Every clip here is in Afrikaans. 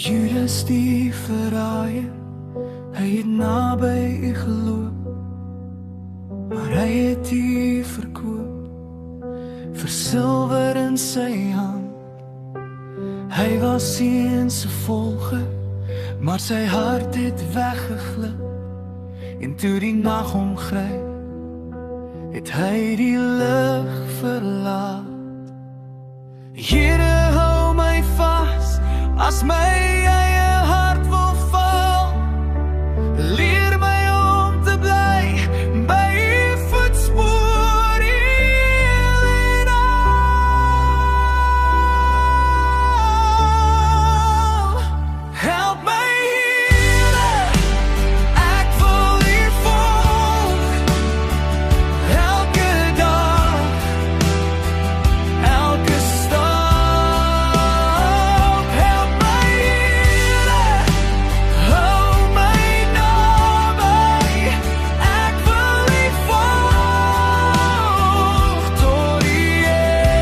Judas die verraaier, hy het naby u geloop, maar hy het u verkoop vir silwer in sy hand. Hy was een se volger, maar sy hart het weggeglip, en toe die nag hom gryp, het hy die lig verlaat. Here, hou my vas, as my eie hart wil val, leer my om te bly by u voetspoor heel en al. Help my Here, ek wil u volg, elke dag, elke stap. Help my Here, hou my naby, ek wil u volg tot die eind.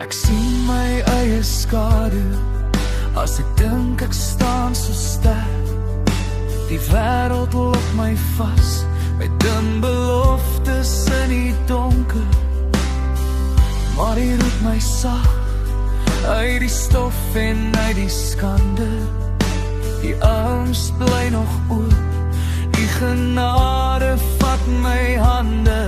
Ek sien my eie skadu, as ek dink ek staan so sterk. Die wêreld lok my vas, met dun beloftes in die donker. Maar hy roep my sag, uit die stof en uit die skande. Die arms bly nog oop, die genade vat my hande.